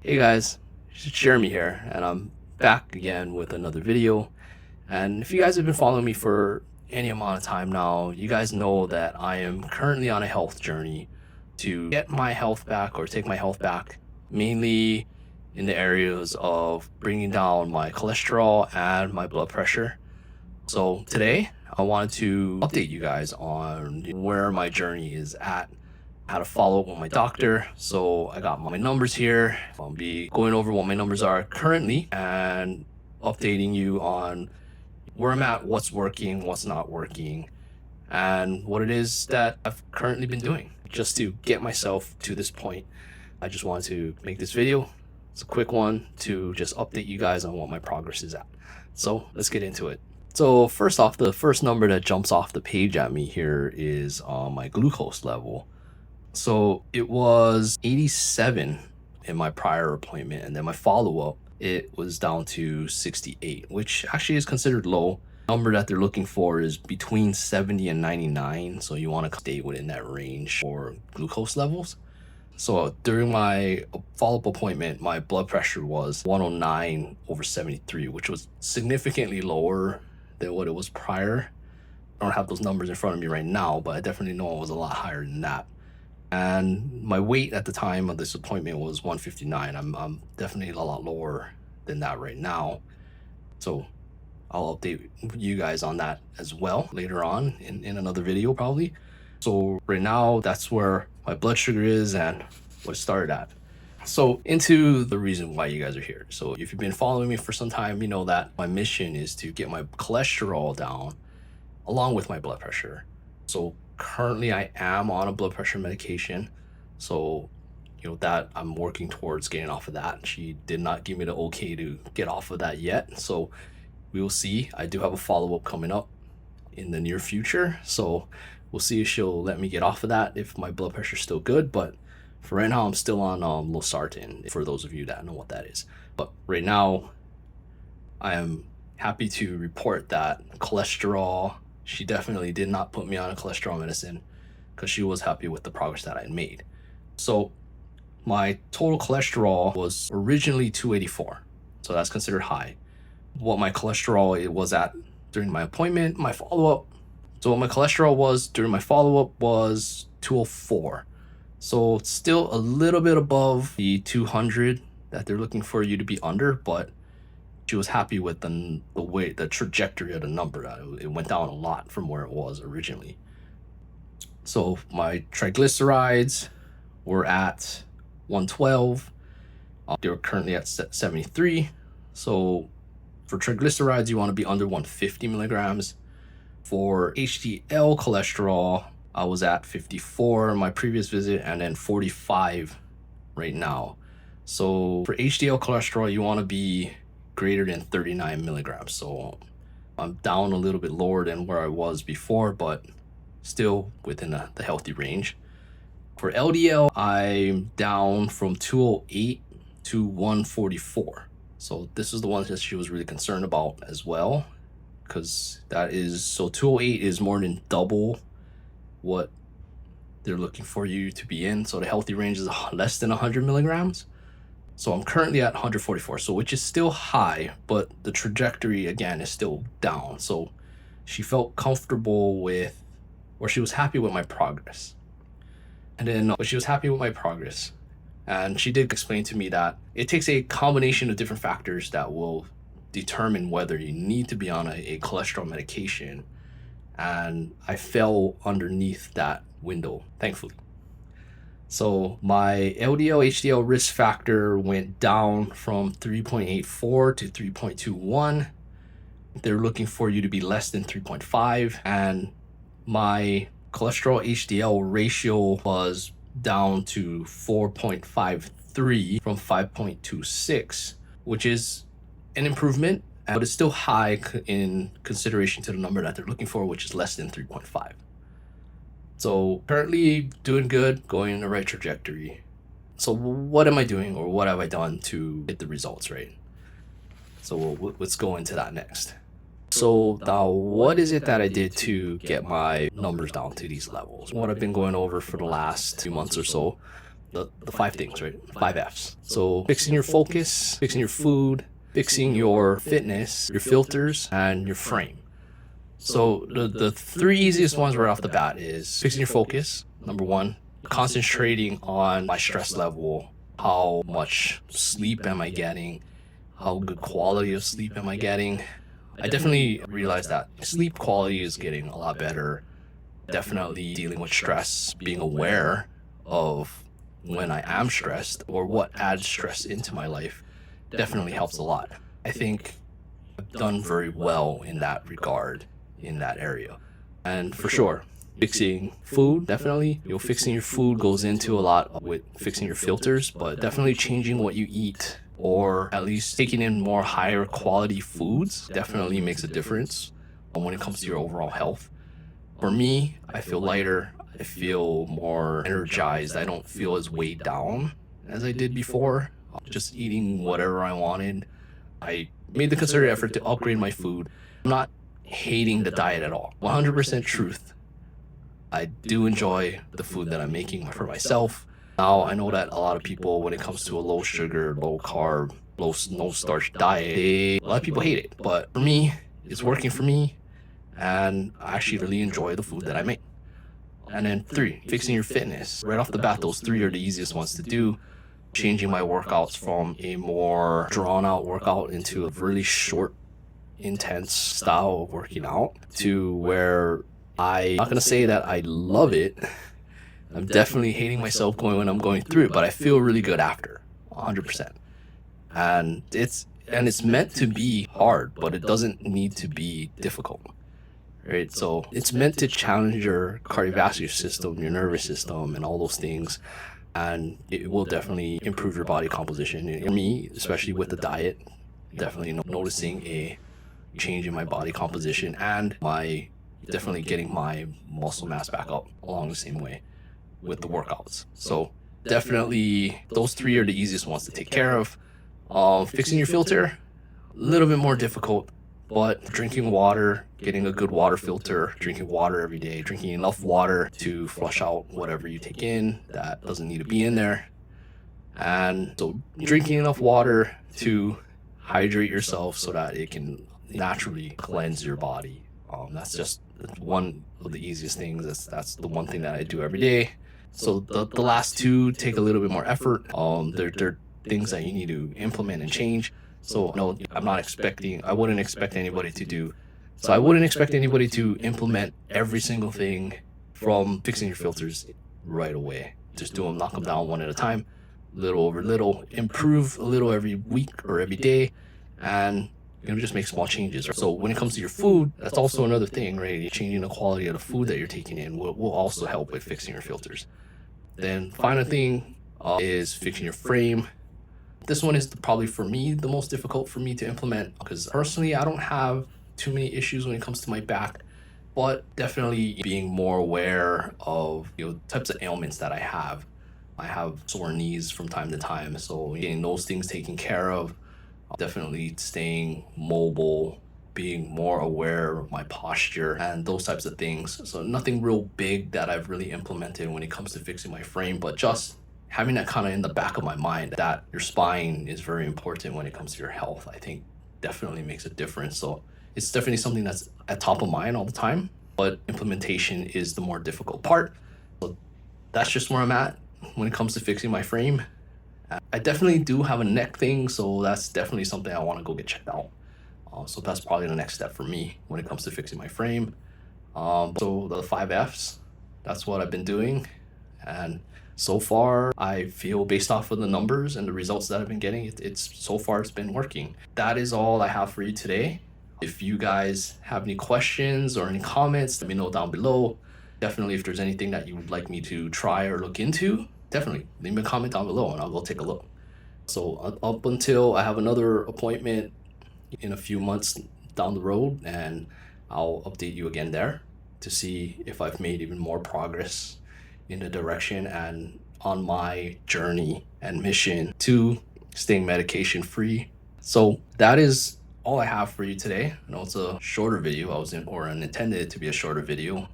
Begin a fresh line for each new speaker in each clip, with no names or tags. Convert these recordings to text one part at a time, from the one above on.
Hey guys, it's Jeremy here, and I'm back again with another video. And if you guys have been following me for any amount of time now, you guys know that I am currently on a health journey to get my health back or take my health back, mainly in the areas of bringing down my cholesterol and my blood pressure. So today, I wanted to update you guys on where my journey is at, how to follow up with my doctor. So I got my numbers here. I'll be going over what my numbers are currently and updating you on where I'm at, what's working, what's not working, and what it is that I've currently been doing just to get myself to this point. I just wanted to make this video. It's a quick one to just update you guys on what my progress is at. So let's get into it. So first off, the first number that jumps off the page at me here is my glucose level. So it was 87 in my prior appointment, and then my follow-up, it was down to 68, which actually is considered low. The number that they're looking for is between 70 and 99, so you want to stay within that range for glucose levels. So during my follow-up appointment, my blood pressure was 109/73, which was significantly lower than what it was prior. I don't have those numbers in front of me right now, but I definitely know it was a lot higher than that. And my weight at the time of this appointment was 159. I'm definitely a lot lower than that right now. So I'll update you guys on that as well later on in another video probably. So right now, that's where my blood sugar is and what it started at. So into the reason why you guys are here. So if you've been following me for some time, you know that my mission is to get my cholesterol down along with my blood pressure. So currently I am on a blood pressure medication. So, that I'm working towards getting off of that. She did not give me the okay to get off of that yet. So we will see. I do have a follow-up coming up in the near future. So we'll see if she'll let me get off of that if my blood pressure is still good. But for right now, I'm still on losartan, for those of you that know what that is. But right now, I am happy to report that cholesterol, she definitely did not put me on a cholesterol medicine because she was happy with the progress that I had made. So my total cholesterol was originally 284. So that's considered high. What my cholesterol it was at during my appointment, my follow-up. So what my cholesterol was during my follow-up was 204. So it's still a little bit above the 200 that they're looking for you to be under, but she was happy with the trajectory of the number. It went down a lot from where it was originally. So my triglycerides were at 112. They were currently at 73. So for triglycerides, you want to be under 150 milligrams. For HDL cholesterol, I was at 54 in my previous visit and then 45 right now. So for HDL cholesterol, you want to be greater than 39 milligrams. So I'm down a little bit lower than where I was before, but still within the healthy range. For LDL, I'm down from 208 to 144. So this is the one that she was really concerned about as well, because that is, so 208 is more than double what they're looking for you to be in. So the healthy range is less than 100 milligrams. So I'm currently at 144, so which is still high, but the trajectory again is still down. So she felt comfortable with, or she was happy with my progress. And then she was happy with my progress. And she did explain to me that it takes a combination of different factors that will determine whether you need to be on a cholesterol medication. And I fell underneath that window, thankfully. So my LDL HDL risk factor went down from 3.84 to 3.21. They're looking for you to be less than 3.5. And my cholesterol HDL ratio was down to 4.53 from 5.26, which is an improvement, but it's still high in consideration to the number that they're looking for, which is less than 3.5. So currently doing good, going in the right trajectory. So what am I doing, or what have I done to get the results right? So let's go into that next. So now, what is it that I did to get my numbers down to these levels? What I've been going over for the last 2 months or so the 5 things, right? 5 Fs. So fixing your focus, fixing your food, fixing your fitness, your filters, and your frame. So the 3 easiest ones right off the bat is fixing your focus. Number 1, concentrating on my stress level. How much sleep am I getting? How good quality of sleep am I getting? I definitely realized that sleep quality is getting a lot better. Definitely dealing with stress, being aware of when I am stressed or what adds stress into my life definitely helps a lot. I think I've done very well in that regard, in that area. And for sure, fixing food, definitely. Fixing your food goes into a lot with fixing your filters, but definitely changing what you eat, or at least taking in more higher quality foods definitely makes a difference when it comes to your overall health. For me, I feel lighter. I feel more energized. I don't feel as weighed down as I did before. Just eating whatever I wanted. I made the concerted effort to upgrade my food. I'm not hating the diet at all. 100% truth. I do enjoy the food that I'm making for myself. Now, I know that a lot of people, when it comes to a low sugar, low carb, no starch diet, a lot of people hate it. But for me, it's working for me. And I actually really enjoy the food that I make. And then 3, fixing your fitness. Right off the bat, those 3 are the easiest ones to do. Changing my workouts from a more drawn out workout into a really short, intense style of working out to where I'm not going to say that I love it. I'm definitely hating myself when I'm going through it, but I feel really good after, 100%. And it's meant to be hard, but it doesn't need to be difficult. Right? So it's meant to challenge your cardiovascular system, your nervous system, and all those things. And it will definitely improve your body composition. And for me, especially with the diet, definitely noticing a change in my body composition and definitely getting my muscle mass back up along the same way with the workouts. So definitely those 3 are the easiest ones to take care of. Fixing your filter, a little bit more difficult. But drinking water, getting a good water filter, drinking water every day, drinking enough water to flush out whatever you take in that doesn't need to be in there. And so drinking enough water to hydrate yourself so that it can naturally cleanse your body. That's just one of the easiest things. That's the one thing that I do every day. So the last 2 take a little bit more effort. They're things that you need to implement and change. So no, I wouldn't expect anybody to do. So I wouldn't expect anybody to implement every single thing from fixing your filters right away. Just knock them down one at a time, little over little, improve a little every week or every day, and just make small changes. So when it comes to your food, that's also another thing, right? Changing the quality of the food that you're taking in will also help with fixing your filters. Then final thing is fixing your frame. This one is probably for me the most difficult for me to implement because personally I don't have too many issues when it comes to my back, but definitely being more aware of types of ailments that I have. I have sore knees from time to time, so getting those things taken care of, definitely staying mobile, being more aware of my posture and those types of things. So nothing real big that I've really implemented when it comes to fixing my frame, but just having that kind of in the back of my mind that your spine is very important when it comes to your health, I think definitely makes a difference. So it's definitely something that's at top of mind all the time, but implementation is the more difficult part. So that's just where I'm at when it comes to fixing my frame. I definitely do have a neck thing, so that's definitely something I want to go get checked out. So that's probably the next step for me when it comes to fixing my frame. So the 5 Fs, that's what I've been doing. And so far, I feel based off of the numbers and the results that I've been getting, it's been working. That is all I have for you today. If you guys have any questions or any comments, let me know down below. Definitely, if there's anything that you would like me to try or look into, definitely leave me a comment down below and I'll go take a look. So up until I have another appointment in a few months down the road, and I'll update you again there to see if I've made even more progress in the direction and on my journey and mission to staying medication free. So that is all I have for you today. I know it's a shorter video. Intended it to be a shorter video,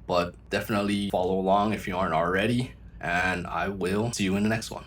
but definitely follow along if you aren't already. and I will see you in the next one.